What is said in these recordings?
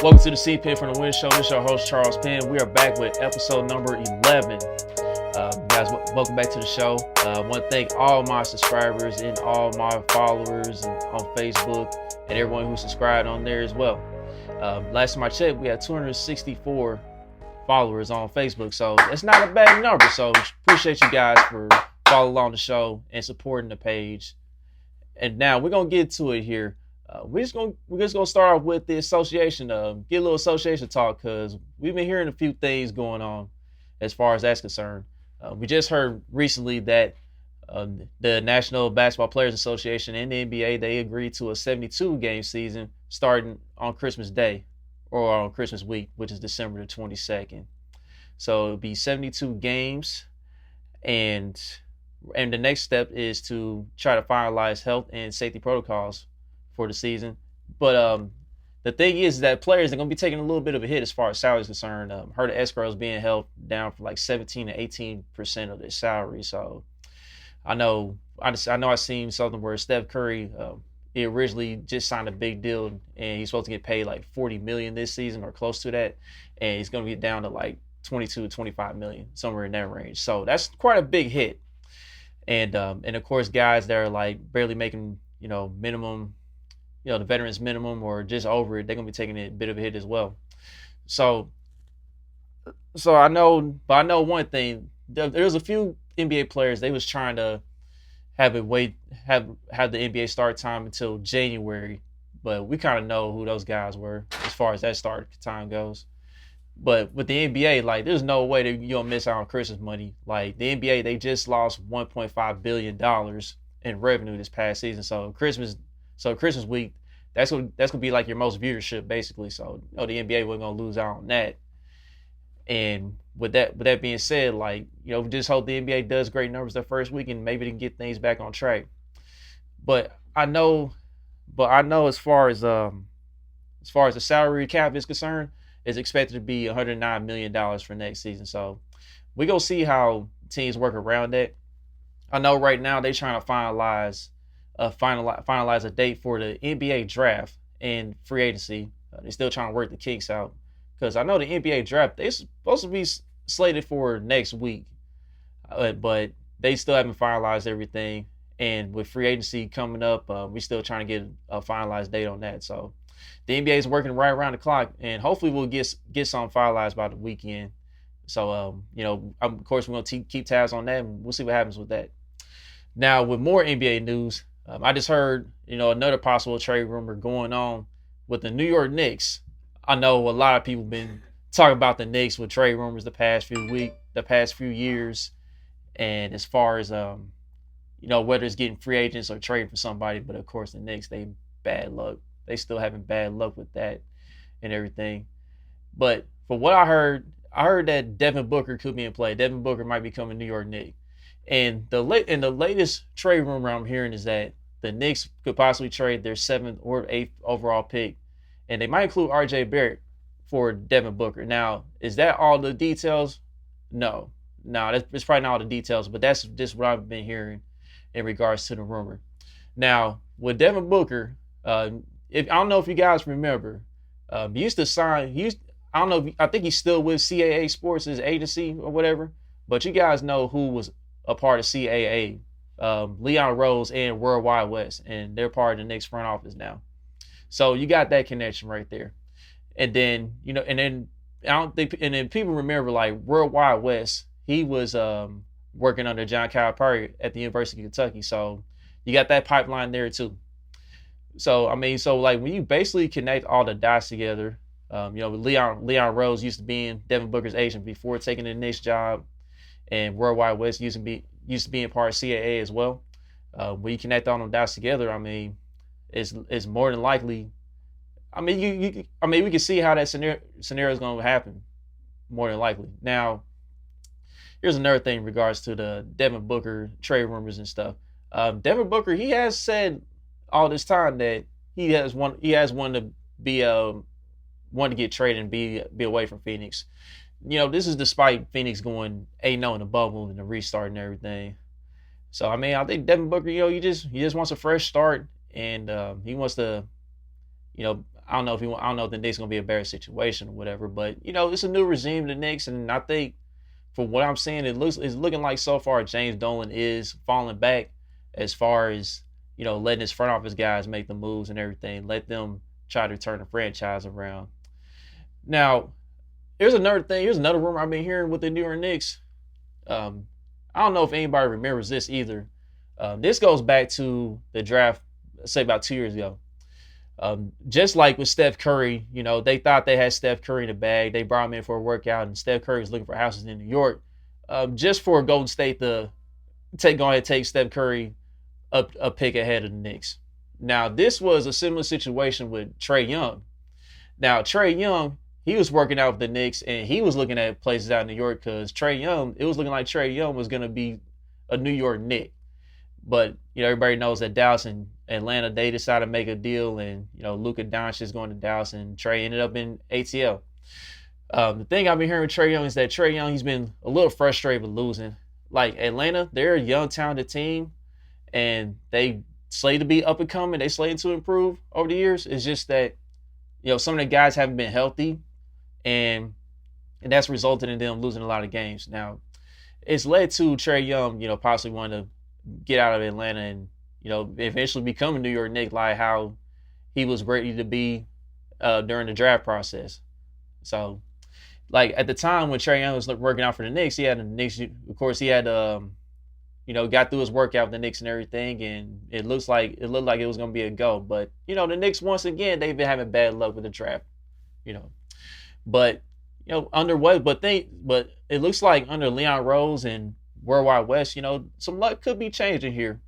Welcome to the CPENN from the Win Show. This is your host, Charles Penn. We are back with episode number 11. Guys, welcome back to the show. I want to thank all my subscribers and all my followers on Facebook and everyone who subscribed on there as well. Last time I checked, we had 264 followers on Facebook, so it's not a bad number. So appreciate you guys for following along the show and supporting the page. And now we're gonna get to it here. We're just gonna start off with the association. Get a little association talk because we've been hearing a few things going on as far as that's concerned. We just heard recently that the National Basketball Players Association and the NBA, they agreed to a 72 game season starting on Christmas Day or on Christmas week, which is December the 22nd. So it'll be 72 games, and the next step is to try to finalize health and safety protocols for the season. But the thing is that players are going to be taking a little bit of a hit as far as salary is concerned. Heard of escrows being held down for like 17 to 18% of their salary. So I know I've seen something where Steph Curry, he originally just signed a big deal and he's supposed to get paid like 40 million this season or close to that, and he's going to get down to like 22 to 25 million, somewhere in that range. So that's quite a big hit. And of course, guys that are like barely making minimum, the veterans minimum or just over it, they're gonna be taking a bit of a hit as well. So I know one thing. There's a few NBA players, they was trying to have the NBA start time until January, but we kind of know who those guys were as far as that start time goes. But with the NBA, like, there's no way that you're gonna miss out on Christmas money. Like, the NBA, they just lost $1.5 billion in revenue this past season. So Christmas week, that's gonna be like your most viewership basically. So the NBA wasn't gonna lose out on that. And with that being said, like, we just hope the NBA does great numbers the first week and maybe they can get things back on track. But I know as far as the salary cap is concerned, it's expected to be $109 million for next season. So we're gonna see how teams work around that. I know right now they're trying to finalize a date for the NBA draft and free agency. They're still trying to work the kinks out because I know the NBA draft, they're supposed to be slated for next week, but they still haven't finalized everything. And with free agency coming up, we're still trying to get a finalized date on that. So the NBA is working right around the clock, and hopefully we'll get some finalized by the weekend. So of course we're gonna keep tabs on that, and we'll see what happens with that. Now, with more NBA news, I just heard, another possible trade rumor going on with the New York Knicks. I know a lot of people been talking about the Knicks with trade rumors the past few years, and as far as whether it's getting free agents or trading for somebody. But of course, the Knicks, they bad luck. They still having bad luck with that and everything. But for what I heard that Devin Booker could be in play. Devin Booker might become a New York Knick. And the latest trade rumor I'm hearing is that the Knicks could possibly trade their 7th or 8th overall pick, and they might include R.J. Barrett for Devin Booker. Now, is that all the details? No, that's probably not all the details, but that's just what I've been hearing in regards to the rumor. Now, with Devin Booker, I don't know if you guys remember, he used to sign. I think he's still with CAA Sports, his agency or whatever. But you guys know who was a part of CAA, Leon Rose and Worldwide West, and they're part of the Knicks front office now. So you got that connection right there. And then people remember, like, Worldwide West, he was working under John Calipari at the University of Kentucky. So you got that pipeline there too. So like, when you basically connect all the dots together, Leon Rose used to be Devin Booker's agent before taking the Knicks job, and Worldwide West used to be a part of CAA as well. When you connect all them dots together, it's more than likely. We can see how that scenario is going to happen, more than likely. Now, here's another thing in regards to the Devin Booker trade rumors and stuff. Devin Booker, he has said all this time that he has wanted to be wanted to get traded and be away from Phoenix. This is despite Phoenix going 8-0 in the bubble and the restart and everything. So I think Devin Booker, he just wants a fresh start, and he wants to, I don't know if the Knicks gonna be a better situation or whatever. But it's a new regime, the Knicks, and I think from what I'm seeing, it's looking like so far James Dolan is falling back as far as letting his front office guys make the moves and everything. Let them try to turn the franchise around. Now, here's another thing. Here's another rumor I've been hearing with the New York Knicks. I don't know if anybody remembers this either. This goes back to the draft, say about 2 years ago. Just like with Steph Curry, they thought they had Steph Curry in the bag. They brought him in for a workout, and Steph Curry was looking for houses in New York, just for Golden State to go ahead and take Steph Curry a pick ahead of the Knicks. Now, this was a similar situation with Trae Young. Now, Trae Young, he was working out with the Knicks, and he was looking at places out in New York because it was looking like Trae Young was going to be a New York Knick. But, everybody knows that Dallas and Atlanta, they decided to make a deal, and, Luka Doncic is going to Dallas, and Trae ended up in ATL. The thing I've been hearing with Trae Young is that Trae Young, he's been a little frustrated with losing. Like Atlanta, they're a young, talented team, and they slated to be up and coming. They slated to improve over the years. It's just that, some of the guys haven't been healthy, and that's resulted in them losing a lot of games. Now, it's led to Trae Young, possibly wanting to get out of Atlanta and, eventually become a New York Knick, like how he was ready to be during the draft process. So, like at the time when Trae Young was working out for the Knicks, of course, he had got through his workout with the Knicks and everything, and it looked like it was going to be a go. But, the Knicks, once again, they've been having bad luck with the draft, But, but it looks like under Leon Rose and Worldwide West, some luck could be changing here.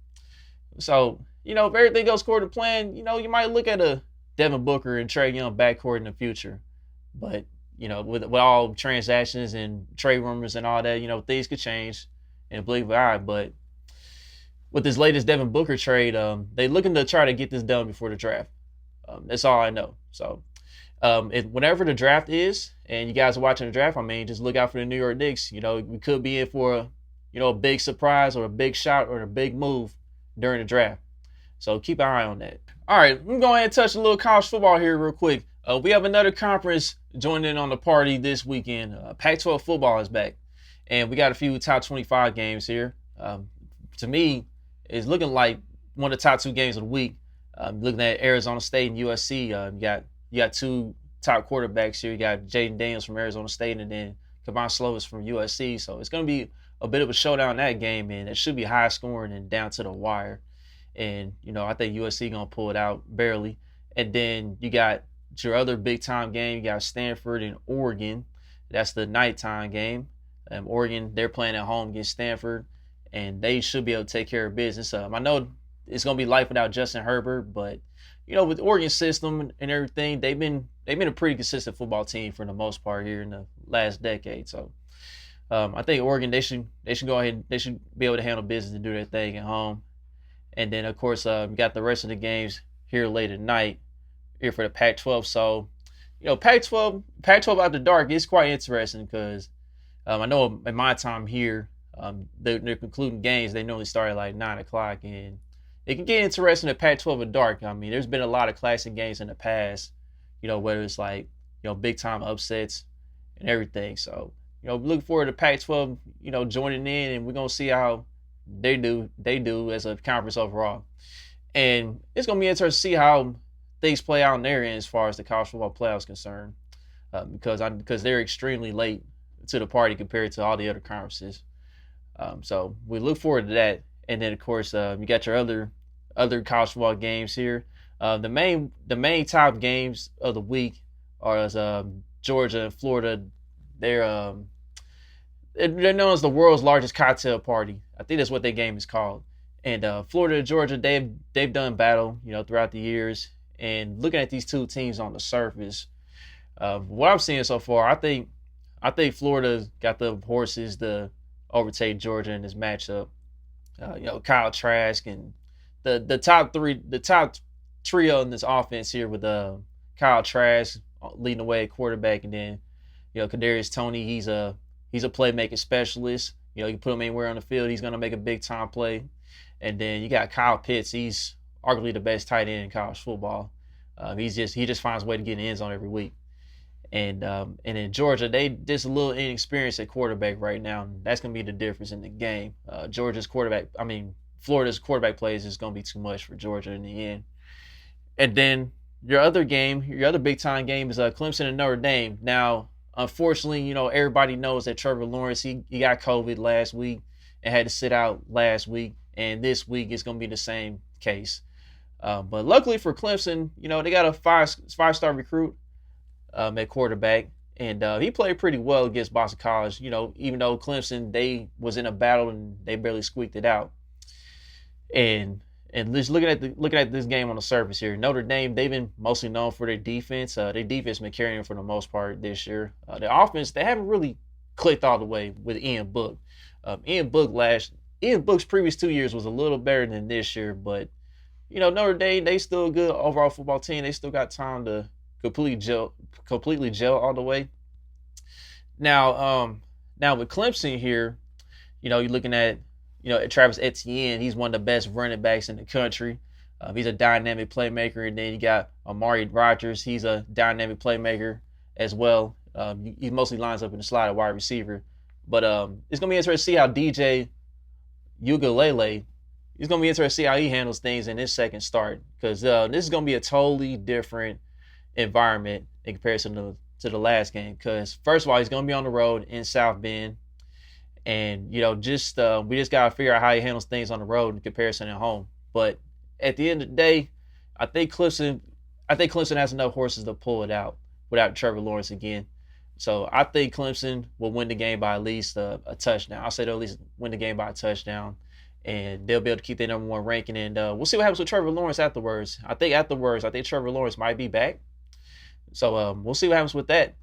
So, if everything goes according to plan, you might look at a Devin Booker and Trae Young backcourt in the future. But, with all transactions and trade rumors and all that, things could change. And believe it or not, but with this latest Devin Booker trade, they looking to try to get this done before the draft. That's all I know. So, whenever the draft is, and you guys are watching the draft, just look out for the New York Knicks. We could be in for a big surprise or a big shot or a big move during the draft. So keep an eye on that. All right, I'm going to go ahead and touch a little college football here real quick. We have another conference joining in on the party this weekend. Pac-12 football is back. And we got a few top 25 games here. To me, it's looking like one of the top two games of the week. Looking at Arizona State and USC, you got two top quarterbacks here. You got Jaden Daniels from Arizona State and then Kevon Slovis from USC. So it's going to be a bit of a showdown in that game, and it should be high scoring and down to the wire. And, I think USC going to pull it out barely. And then you got your other big-time game. You got Stanford and Oregon. That's the nighttime game. Oregon, they're playing at home against Stanford, and they should be able to take care of business. I know it's going to be life without Justin Herbert, but, with Oregon's system and everything, they've been a pretty consistent football team for the most part here in the last decade. So I think Oregon, they should go ahead, they should be able to handle business and do their thing at home. And then, of course, we got the rest of the games here late at night here for the Pac-12. So, Pac-12 After Dark is quite interesting because I know in my time here, they're concluding games. They normally start at like 9 o'clock, and it can get interesting at Pac-12 After Dark. There's been a lot of classic games in the past, whether it's like, big-time upsets and everything. So, looking forward to Pac-12, joining in, and we're going to see how they do as a conference overall. And it's going to be interesting to see how things play out on their end as far as the college football playoffs is concerned, because they're extremely late to the party compared to all the other conferences. So we look forward to that. And then, of course, you got your other college football games here. The main top games of the week are Georgia and Florida. They're known as the world's largest cocktail party. I think that's what their game is called. And Florida and Georgia, they've done battle, throughout the years. And looking at these two teams on the surface, what I'm seeing so far, I think Florida's got the horses to overtake Georgia in this matchup. Kyle Trask and the top trio in this offense here with Kyle Trask leading the way at quarterback, and then Kadarius Toney, he's a playmaking specialist. You can put him anywhere on the field, he's gonna make a big time play. And then you got Kyle Pitts, he's arguably the best tight end in college football. He just finds a way to get in the end zone every week. And in Georgia, they just a little inexperienced at quarterback right now. That's going to be the difference in the game. Florida's quarterback plays is going to be too much for Georgia in the end. And then your other big time game is Clemson and Notre Dame. Now, unfortunately, everybody knows that Trevor Lawrence, he got COVID last week and had to sit out last week. And this week is going to be the same case. But luckily for Clemson, they got a five-star recruit at quarterback, and he played pretty well against Boston College. Even though Clemson, they was in a battle and they barely squeaked it out. And just looking at this game on the surface here, Notre Dame, they've been mostly known for their defense. Their defense been carrying them for the most part this year. Their offense, they haven't really clicked all the way with Ian Book. Ian Book's previous 2 years was a little better than this year, but Notre Dame, they still a good overall football team. They still got time to completely gel all the way. Now with Clemson here, you're looking at Travis Etienne. He's one of the best running backs in the country. He's a dynamic playmaker, and then you got Amari Rodgers. He's a dynamic playmaker as well. He mostly lines up in the slot at wide receiver, but it's gonna be interesting to see how DJ Uiagalelei. It's gonna be interesting to see how he handles things in his second start, because this is gonna be a totally different environment in comparison to the last game. Because first of all, he's gonna be on the road in South Bend, and we just gotta figure out how he handles things on the road in comparison at home. But at the end of the day, I think Clemson has enough horses to pull it out without Trevor Lawrence again. So I think Clemson will win the game by at least a touchdown. I'll say they'll at least win the game by a touchdown, and they'll be able to keep their number one ranking. And we'll see what happens with Trevor Lawrence afterwards. I think Trevor Lawrence might be back. So we'll see what happens with that.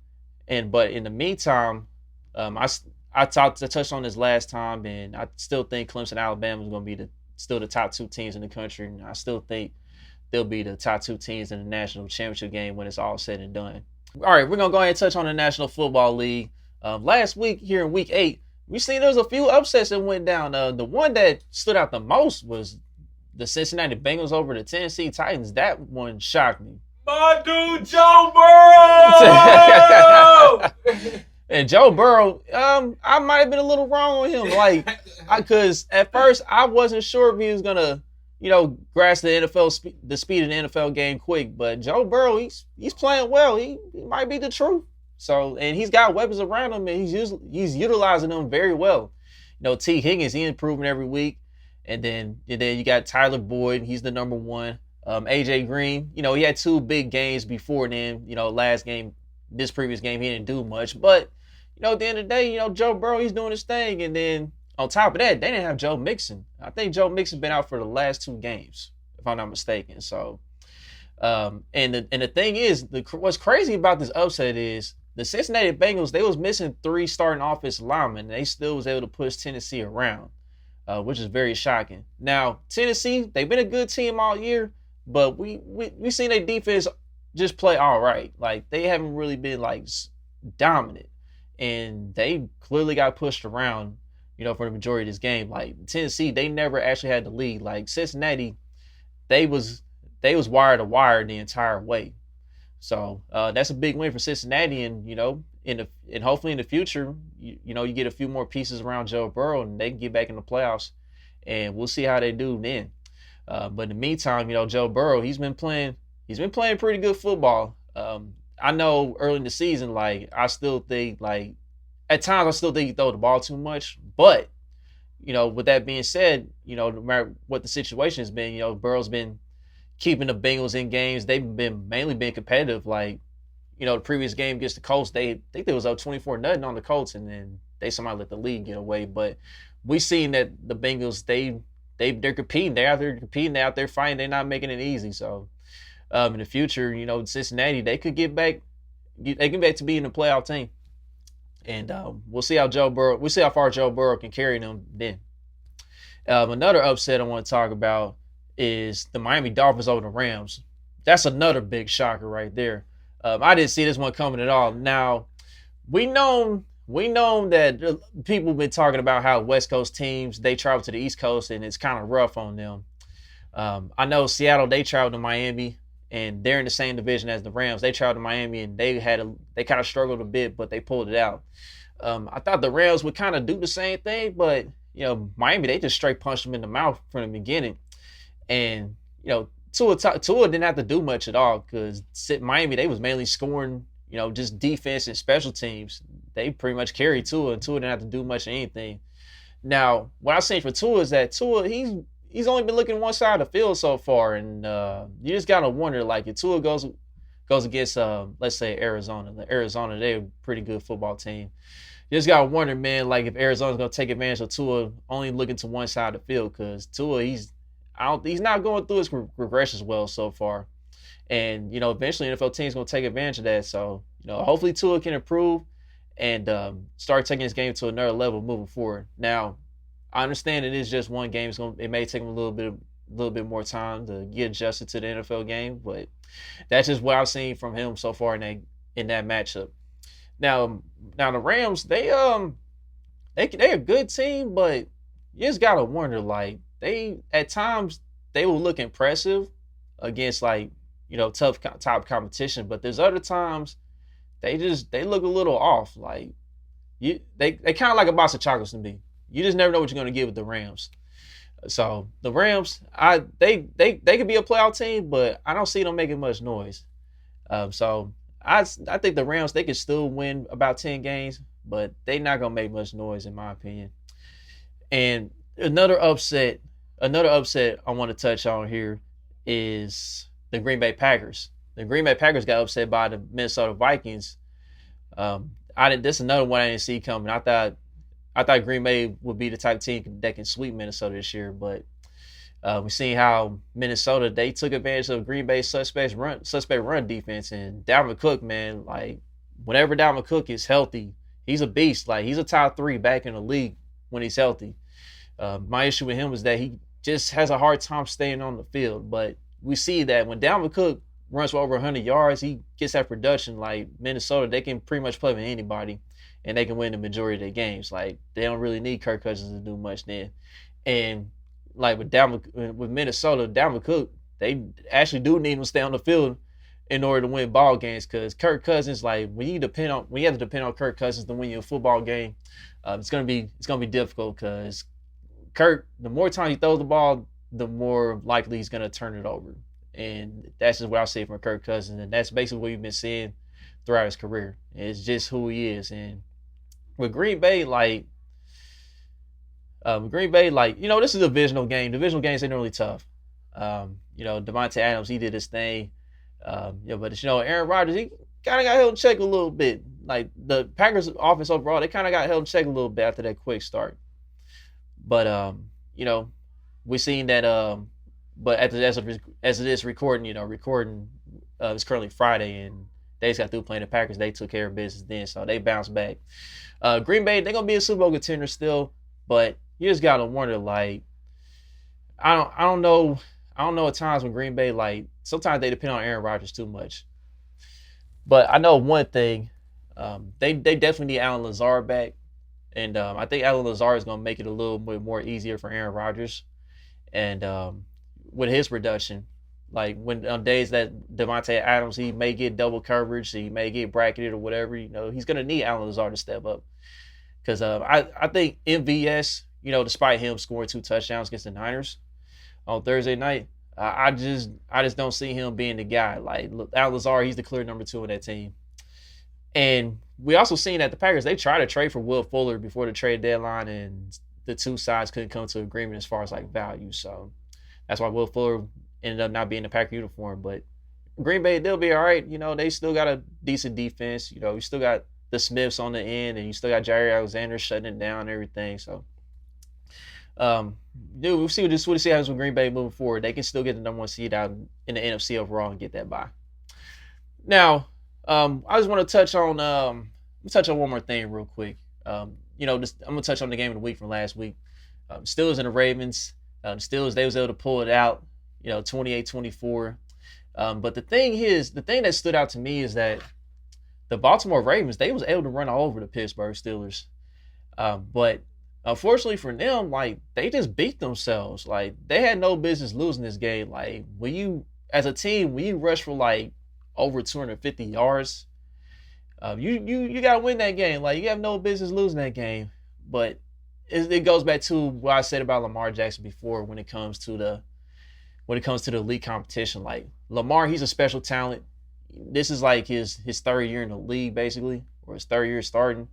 But in the meantime, I touched on this last time, and I still think Clemson and Alabama is going to be still the top two teams in the country. And I still think they'll be the top two teams in the national championship game when it's all said and done. All right, we're going to go ahead and touch on the National Football League. Last week here in Week 8, we seen there was a few upsets that went down. The one that stood out the most was the Cincinnati Bengals over the Tennessee Titans. That one shocked me. My dude, Joe Burrow! And Joe Burrow, I might have been a little wrong on him. Because at first I wasn't sure if he was going to, grasp the speed of the NFL game quick. But Joe Burrow, he's playing well. He might be the truth. So, and he's got weapons around him, and he's utilizing them very well. T. Higgins, he's improving every week. And then you got Tyler Boyd. He's the number one. AJ Green, he had 2 big games before then. This previous game, he didn't do much. But, at the end of the day, Joe Burrow, he's doing his thing. And then on top of that, they didn't have Joe Mixon. I think Joe Mixon been out for the last 2 games, if I'm not mistaken. So, and the thing is, what's crazy about this upset is the Cincinnati Bengals, they was missing 3 starting offensive linemen, and they still was able to push Tennessee around, which is very shocking. Now, Tennessee, they've been a good team all year, but we seen their defense just play all right. They haven't really been dominant, and they clearly got pushed around, for the majority of this game. Tennessee, they never actually had the lead. Cincinnati, they was wire to wire the entire way. So that's a big win for Cincinnati, and and hopefully in the future, you get a few more pieces around Joe Burrow, and they can get back in the playoffs, and we'll see how they do then. But in the meantime, Joe Burrow, he's been playing pretty good football. I know early in the season, I still think, at times I still think he throw the ball too much. But, with that being said, no matter what the situation has been, Burrow's been keeping the Bengals in games. They've mainly been competitive. The previous game against the Colts, they think they was up 24-0 on the Colts, and then somebody let the lead get away. But we seen that the Bengals, they're competing. They're out there competing. They're out there fighting. They're not making it easy. So, in the future, Cincinnati, they could get back. They get back to being a playoff team, and we'll see how far Joe Burrow can carry them then. Another upset I want to talk about is the Miami Dolphins over the Rams. That's another big shocker right there. I didn't see this one coming at all. Now, we know that people have been talking about how West Coast teams, they travel to the East Coast, and it's kind of rough on them. I know Seattle, they travel to Miami, and they're in the same division as the Rams. They traveled to Miami, and they kind of struggled a bit, but they pulled it out. I thought the Rams would kind of do the same thing, but Miami, they just straight punched them in the mouth from the beginning, and Tua didn't have to do much at all because Miami, they was mainly scoring, just defense and special teams. They pretty much carried Tua, and Tua didn't have to do much of anything. Now, what I've seen for Tua is that Tua, he's only been looking one side of the field so far, and you just gotta wonder, like, if Tua goes against, let's say Arizona. Arizona, they're a pretty good football team. You just gotta wonder, man, like if Arizona's gonna take advantage of Tua only looking to one side of the field, because Tua, he's not going through his regressions well so far, and eventually NFL teams gonna take advantage of that. So hopefully Tua can improve and start taking his game to another level moving forward. Now, I understand it is just one game. It may take him a little bit more time to get adjusted to the NFL game, but that's just what I've seen from him so far in that matchup. Now the Rams, they're a good team, but you just gotta wonder, like, at times they will look impressive against, like, tough top competition, but there's other times they look a little off. Like, they kind of like a box of chocolates to me. You just never know what you're going to get with the Rams. So the Rams, they could be a playoff team, but I don't see them making much noise. So I think the Rams, they could still win about 10 games, but they're not going to make much noise in my opinion. And another upset I want to touch on here is the Green Bay Packers. The Green Bay Packers got upset by the Minnesota Vikings. This is another one I didn't see coming. I thought Green Bay would be the type of team that can sweep Minnesota this year, but we've seen how Minnesota, they took advantage of Green Bay's suspect run defense. And Dalvin Cook, man, like, whenever Dalvin Cook is healthy, he's a beast. Like, he's a top 3 back in the league when he's healthy. My issue with him is that he just has a hard time staying on the field. But we see that when Dalvin Cook runs for over 100 yards, he gets that production. Like, Minnesota, they can pretty much play with anybody, and they can win the majority of their games. Like, they don't really need Kirk Cousins to do much then. And like with Minnesota, Dalvin Cook, they actually do need him to stay on the field in order to win ball games, because Kirk Cousins, like, when you have to depend on Kirk Cousins to win you a football game, it's gonna be difficult, because Kirk, the more time he throws the ball, the more likely he's gonna turn it over. And that's just what I see from Kirk Cousins, and that's basically what you've been seeing throughout his career. It's just who he is. And with Green Bay, this is a divisional game. Divisional games ain't really tough. Devontae Adams, he did his thing. But Aaron Rodgers, he kind of got held in check a little bit. Like, the Packers offense overall, they kind of got held in check a little bit after that quick start. But we've seen that. But as of this recording, it's currently Friday, and they just got through playing the Packers. They took care of business then, so they bounced back. Green Bay, they're gonna be a Super Bowl contender still, but you just gotta wonder, like, I don't know at times when Green Bay, like, sometimes they depend on Aaron Rodgers too much. But I know one thing, they definitely need Allen Lazard back, and I think Allen Lazard is gonna make it a little bit more easier for Aaron Rodgers, and with his production. Like, when on days that Devontae Adams, he may get double coverage, he may get bracketed or whatever, he's going to need Allen Lazard to step up. Because I think MVS, despite him scoring 2 touchdowns against the Niners on Thursday night, I just don't see him being the guy. Like, Allen Lazard, he's the clear number 2 in that team. And we also seen that the Packers, they tried to trade for Will Fuller before the trade deadline, and the two sides couldn't come to agreement as far as, like, value. So that's why Will Fuller ended up not being in the Packer uniform. But Green Bay, they'll be all right. They still got a decent defense. You still got the Smiths on the end, and you still got Jair Alexander shutting it down and everything. So, we'll see what happens with Green Bay moving forward. They can still get the number 1 seed out in the NFC overall and get that bye. Now, I just want to touch on one more thing real quick. I'm gonna touch on the game of the week from last week. Steelers and the Ravens. The Steelers, they was able to pull it out, 28-24. But the thing that stood out to me is that the Baltimore Ravens, they was able to run all over the Pittsburgh Steelers. But unfortunately for them, like, they just beat themselves. Like, they had no business losing this game. Like, when you as a team, when you rush for like over 250 yards, you gotta win that game. Like you have no business losing that game. But it goes back to what I said about Lamar Jackson before when it comes to the elite competition. Like Lamar, he's a special talent. This is like his third year in the league, basically, or his third year starting,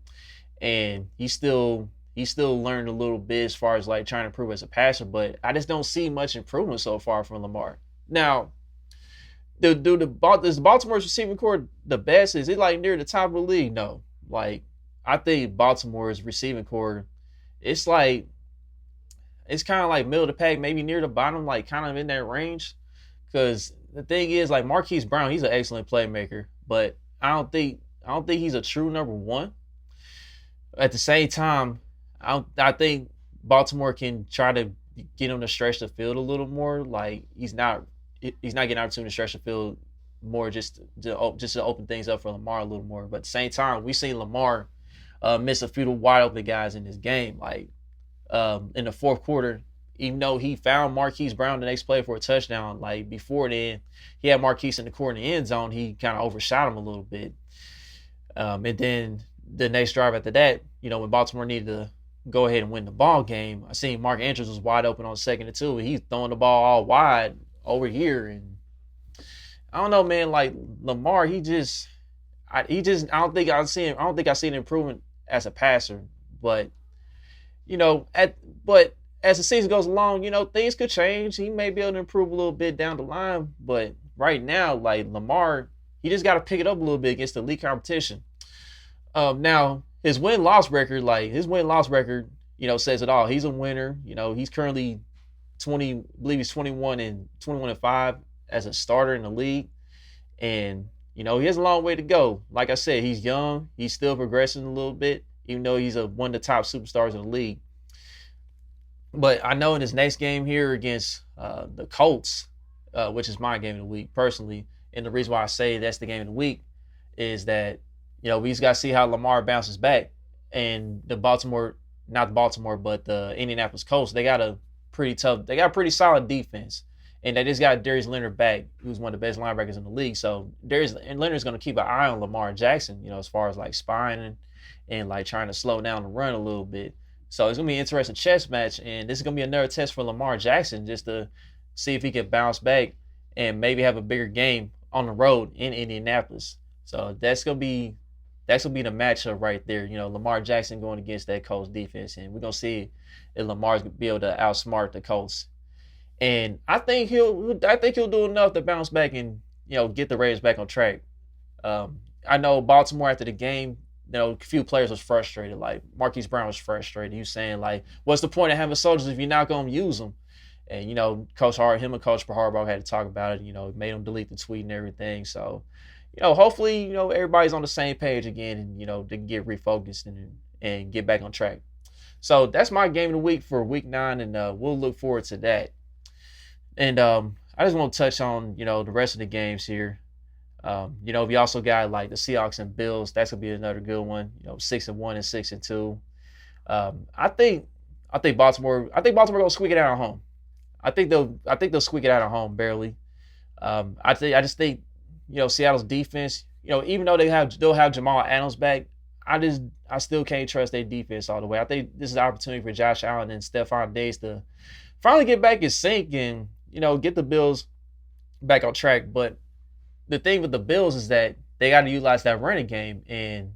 and he's still learned a little bit as far as like trying to improve as a passer. But I just don't see much improvement so far from Lamar. Now, is the Baltimore's receiving core the best? Is it like near the top of the league? No. Like I think Baltimore's receiving core, it's like it's kind of like middle of the pack, maybe near the bottom, like kind of in that range. Because the thing is, like Marquise Brown, he's an excellent playmaker, but I don't think he's a true number one. At the same time, I think Baltimore can try to get him to stretch the field a little more. Like he's not getting opportunity to stretch the field more, just to open things up for Lamar a little more. But at the same time, we've seen Lamar miss a few wide open guys in this game. Like in the fourth quarter, even though he found Marquise Brown the next play for a touchdown, like before then, he had Marquise in the corner in the end zone. He kind of overshot him a little bit. And then the next drive after that, when Baltimore needed to go ahead and win the ball game, I seen Mark Andrews was wide open on 2nd and 2, and he's throwing the ball all wide over here. And I don't know, man. Like Lamar, I don't think I see an improvement as a passer, but but as the season goes along, things could change. He may be able to improve a little bit down the line, but right now, like Lamar, he just got to pick it up a little bit against the elite competition. Now his win-loss record, says it all. He's a winner. He's currently 21-5 as a starter in the league, and he has a long way to go. Like I said, he's young. He's still progressing a little bit, even though he's one of the top superstars in the league. But I know in his next game here against the Colts, which is my game of the week personally, and the reason why I say that's the game of the week is that we just got to see how Lamar bounces back. And the Indianapolis Colts, they got a pretty solid defense. And they just got Darius Leonard back, who's one of the best linebackers in the league. So Darius Leonard's going to keep an eye on Lamar Jackson, as far as like spying and like trying to slow down the run a little bit. So it's going to be an interesting chess match. And this is going to be another test for Lamar Jackson just to see if he can bounce back and maybe have a bigger game on the road in Indianapolis. So that's going to be the matchup right there. Lamar Jackson going against that Colts defense. And we're going to see if Lamar's going to be able to outsmart the Colts. And I think he'll do enough to bounce back and get the Raiders back on track. I know Baltimore after the game, a few players was frustrated. Like Marquise Brown was frustrated. He was saying like, "What's the point of having soldiers if you're not going to use them?" And Coach Harbaugh had to talk about it. Made him delete the tweet and everything. So hopefully everybody's on the same page again and they can get refocused and get back on track. So that's my game of the week for week 9, and we'll look forward to that. And I just want to touch on, the rest of the games here. We also got like the Seahawks and Bills. That's gonna be another good one. 6-1 and 6-2. I think Baltimore gonna squeak it out at home. I think they'll squeak it out at home barely. I just think Seattle's defense. Even though they'll have Jamal Adams back, I still can't trust their defense all the way. I think this is an opportunity for Josh Allen and Stephon Diggs to finally get back in sync and get the Bills back on track. But the thing with the Bills is that they got to utilize that running game, and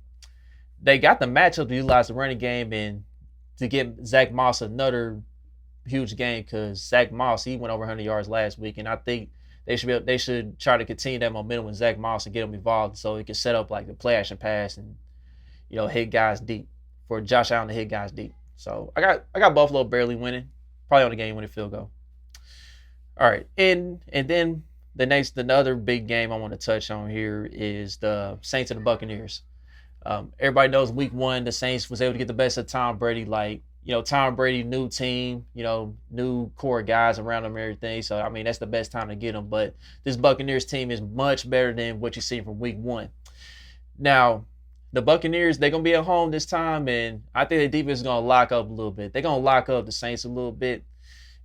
they got the matchup to utilize the running game and to get Zach Moss another huge game, because Zach Moss, he went over 100 yards last week, and I think they should try to continue that momentum with Zach Moss and get him involved so he can set up like the play action pass and hit guys deep, for Josh Allen to hit guys deep. So I got Buffalo barely winning, probably on the game winning field goal. All right, and then the other big game I want to touch on here is the Saints and the Buccaneers. Everybody knows week 1, the Saints was able to get the best of Tom Brady. Like, Tom Brady, new team, new core guys around him and everything. So, I mean, that's the best time to get them. But this Buccaneers team is much better than what you see from week 1. Now, the Buccaneers, they're going to be at home this time, and I think the defense is going to lock up a little bit. They're going to lock up the Saints a little bit.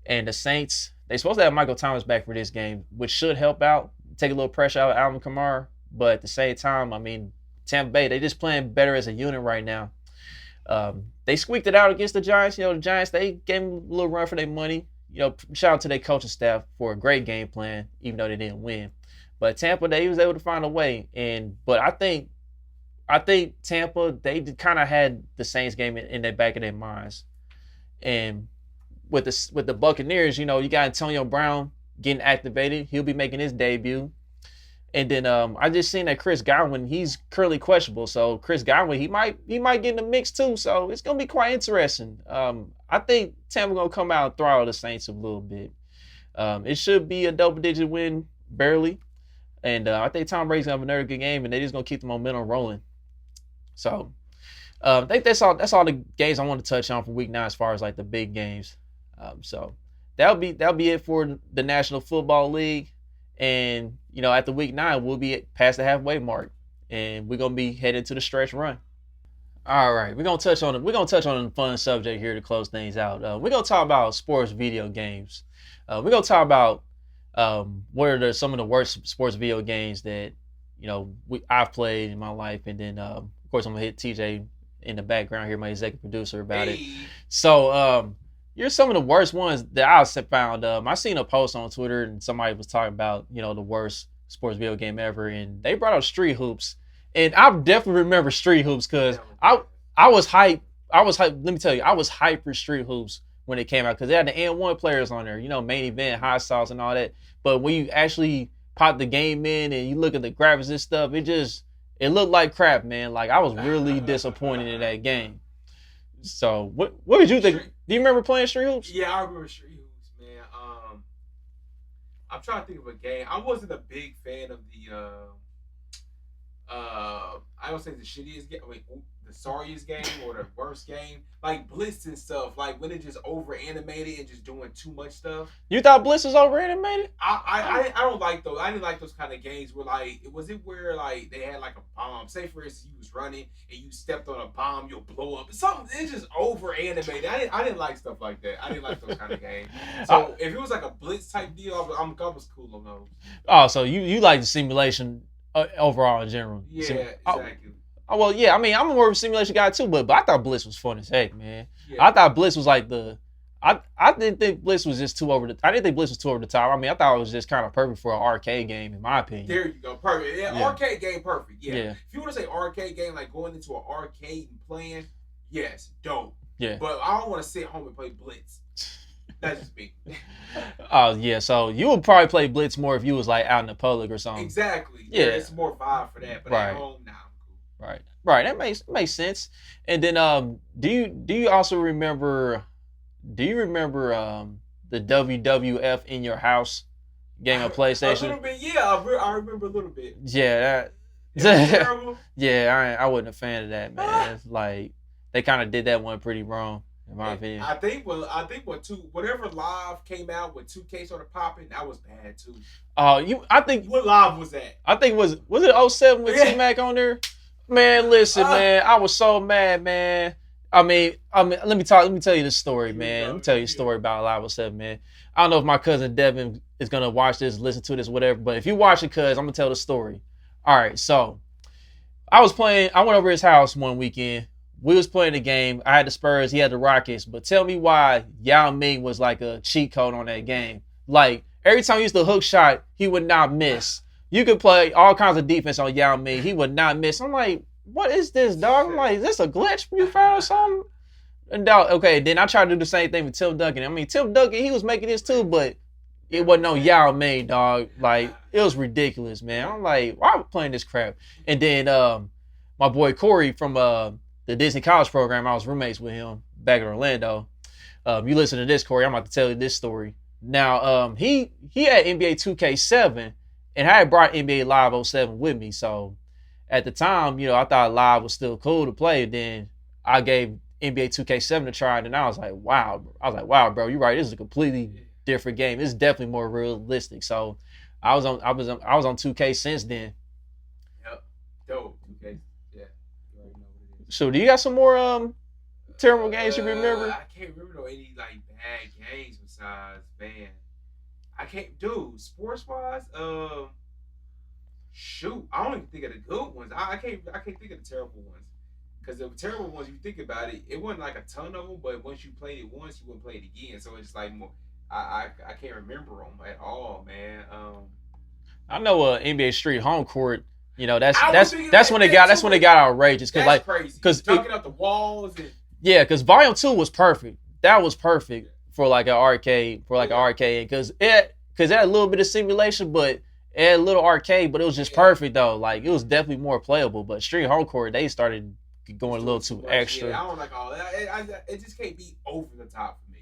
And the Saints, they supposed to have Michael Thomas back for this game, which should help out, take a little pressure out of Alvin Kamara. But at the same time, I mean, Tampa Bay, they just playing better as a unit right now. They squeaked it out against the Giants. The Giants, they gave them a little run for their money. Shout out to their coaching staff for a great game plan, even though they didn't win. But Tampa, they was able to find a way. But I think Tampa, they kind of had the Saints game in the back of their minds. And with the Buccaneers, you got Antonio Brown getting activated. He'll be making his debut. And then I just seen that Chris Godwin, he's currently questionable. So Chris Godwin, he might get in the mix too. So it's gonna be quite interesting. I think Tampa gonna come out and throttle the Saints a little bit. It should be a double-digit win, barely. And I think Tom Brady's gonna have another good game, and they're just gonna keep the momentum rolling. So I think that's all the games I want to touch on for Week 9 as far as like the big games. So that'll be it for the National Football League. And after Week 9, we'll be past the halfway mark, and we're gonna be headed to the stretch run. All right, we're gonna touch on a fun subject here to close things out. We're gonna talk about sports video games. We're gonna talk about what are some of the worst sports video games that I've played in my life, and then of course I'm gonna hit TJ in the background here, my executive producer, about it. So here's some of the worst ones that I found. I seen a post on Twitter, and somebody was talking about the worst sports video game ever, and they brought up Street Hoops, and I definitely remember Street Hoops because I was hyped. Let me tell you, I was hyped for Street Hoops when it came out because they had the N1 players on there, main event, hot sauce, and all that. But when you actually pop the game in and you look at the graphics and stuff, it looked like crap, man. Like I was really disappointed in that game. So what did you think? Do you remember playing Street Hoops? Yeah, I remember Street Hoops, man. I'm trying to think of a game. I wasn't a big fan of the I don't say the shittiest game. Wait, the sorriest game or the worst game. Like Blitz and stuff. Like when it just over animated and just doing too much stuff. You thought Blitz was over animated? I don't like those. I didn't like those kind of games where where like they had like a bomb. Say for instance you was running and you stepped on a bomb, you'll blow up. Something it's just over animated. I didn't like stuff like that. I didn't like those kind of games. So if it was like a Blitz type deal, I was cool on those. Oh, so you like the simulation overall in general? Yeah, exactly. Well, yeah. I mean, I'm more of a simulation guy too, but I thought Blitz was fun as heck, man. Yeah. I thought Blitz was like I didn't think Blitz was just too over the. I didn't think Blitz was too over the top. I mean, I thought it was just kind of perfect for an arcade game, in my opinion. There you go, perfect. Yeah. Arcade game, perfect. Yeah. If you want to say arcade game, like going into an arcade and playing, yes, dope. Yeah. But I don't want to sit home and play Blitz. That's just me. Oh yeah, so you would probably play Blitz more if you was like out in the public or something. Exactly. Yeah, it's more vibe for that. But at home, nah, I'm cool. Right. That makes sense. And then do you also remember? Do you remember the WWF in your house game of PlayStation? A little bit, yeah. I remember a little bit. Yeah, terrible. Yeah, I wasn't a fan of that, man. It's like they kind of did that one pretty wrong. In my opinion. I think whatever live came out with 2K sort of popping, that was bad too. I think what live was that? I think was it 07 with T-Mac on there? Man, listen, man, I was so mad, man. I mean, let me tell you this story, man. Let me tell you a story about Live 07, man. I don't know if my cousin Devin is gonna watch this, listen to this, whatever. But if you watch it, cuz I'm gonna tell the story. All right, so I went over his house one weekend. We was playing the game. I had the Spurs. He had the Rockets. But tell me why Yao Ming was like a cheat code on that game. Like, every time he used to hook shot, he would not miss. You could play all kinds of defense on Yao Ming. He would not miss. I'm like, what is this, dog? I'm like, is this a glitch you found or something? And okay, then I tried to do the same thing with Tim Duncan. I mean, Tim Duncan, he was making this too, but it wasn't no Yao Ming, dog. Like, it was ridiculous, man. I'm like, why are we playing this crap? And then my boy Corey from the Disney College program, I was roommates with him back in Orlando. You listen to this, Corey, I'm about to tell you this story. Now, he had NBA 2K7, and I had brought NBA Live 07 with me. So at the time, I thought Live was still cool to play. Then I gave NBA 2K7 a try, and I was like, wow. Bro, you're right. This is a completely different game. It's definitely more realistic. So I was on 2K since then. Yep. Dope. 2K. So do you got some more terrible games you remember? I can't remember any like bad games franchise, man. I can't do sports wise. Shoot, I don't even think of the good ones. I can't think of the terrible ones. Because the terrible ones, you think about it, it wasn't like a ton of them. But once you played it once, you wouldn't play it again. So it's like more. I can't remember them at all, man. I know NBA Street Home Court. You know that's when they got outrageous because knocking out the walls and because Volume 2 was perfect. That was perfect for like an arcade because it had a little bit of simulation, but it had a little arcade, but it was just perfect though. Like it was definitely more playable. But Street Home Court, they started going a little too extra. Yeah, I don't like all that. It just can't be over the top for me.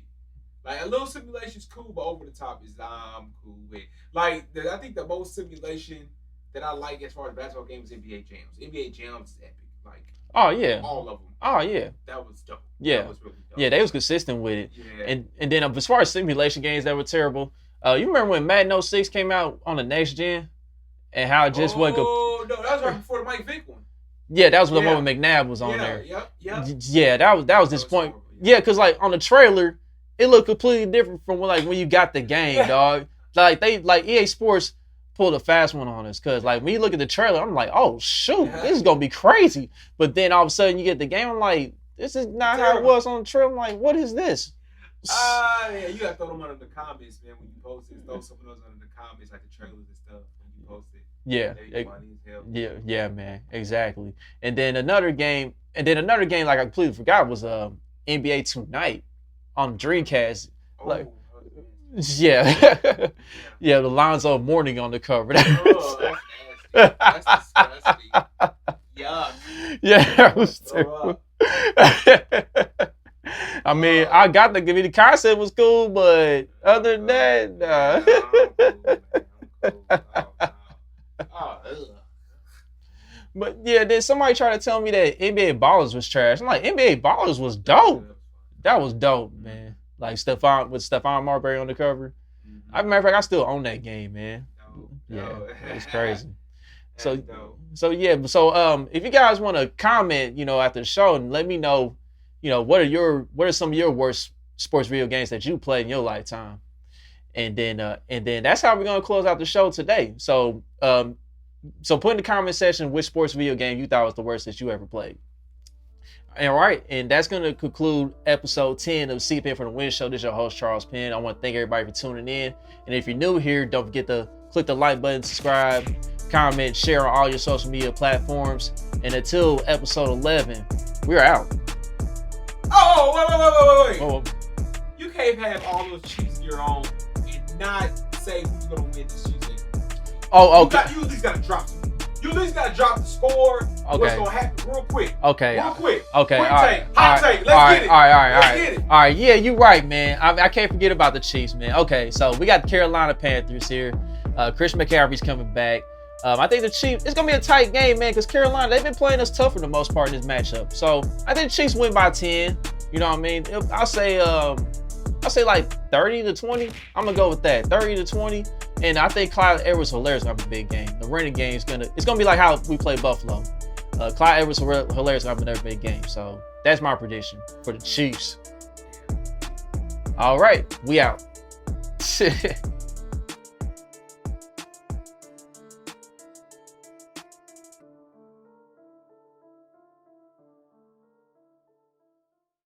Like a little simulation's cool, but over the top is I'm cool with. Like I think the most simulation that I like as far as basketball games is NBA Jams. NBA Jams is epic. Like all of them. Oh yeah, that was dope. Yeah, that was really dope. Yeah, they was consistent with it. Yeah. And then as far as simulation games that were terrible, you remember when Madden 06 came out on the next gen, and how it just wasn't. Oh no, that was right before the Mike Vick one. Yeah, that was the one when McNabb was on there. Yep. Yeah, that was disappointing. Yeah, because like on the trailer, it looked completely different from when you got the game, dog. Like EA Sports pulled a fast one on us because like when you look at the trailer, I'm like, oh shoot, this is gonna be crazy. But then all of a sudden you get the game, I'm like, this is not how it was on the trailer. I'm like, what is this? Yeah, you gotta throw them under the comments, man. When you post it, throw some of those under the comments, like the trailers and stuff. When you post it, yeah, man, exactly. And then another game like I completely forgot was NBA Tonight on Dreamcast. The Lonzo Mourning on the cover. That's nasty. That's disgusting. Yuck. Yeah, that was terrible. I mean, I got the concept was cool, but other than that, But yeah, then somebody tried to tell me that NBA Ballers was trash. I'm like, NBA Ballers was dope. That was dope, man. Like Stephon Marbury on the cover. Matter of fact, I still own that game, man. Yeah, it's crazy. So if you guys want to comment, after the show and let me know, what are some of your worst sports video games that you played in your lifetime, and then that's how we're gonna close out the show today. So put in the comment section which sports video game you thought was the worst that you ever played. All right, and that's going to conclude episode 10 of CPENN for the Win show. This is your host, Charles Penn. I want to thank everybody for tuning in. And if you're new here, don't forget to click the like button, subscribe, comment, share on all your social media platforms. And until episode 11, we're out. Wait. Oh. You can't have all those Chiefs in your own and not say who's going to win this season. Oh, okay. You at least got to drop them. You at least got to drop the score. Okay. What's going to happen real quick. Okay. Okay. Hot take. Let's get it. Let's get it. All right. Yeah, you're right, man. I can't forget about the Chiefs, man. Okay, so we got the Carolina Panthers here. Christian McCaffrey's coming back. I think the Chiefs, it's going to be a tight game, man, because Carolina, they've been playing us tough for the most part in this matchup. So I think the Chiefs win by 10. You know what I mean? I'll say like 30-20. I'm going to go with that. 30-20. And I think Clyde Edwards-Helaire is going to have a big game. The running game it's going to be like how we play Buffalo. Clyde Edwards-Helaire is going to have another big game. So that's my prediction for the Chiefs. All right. We out.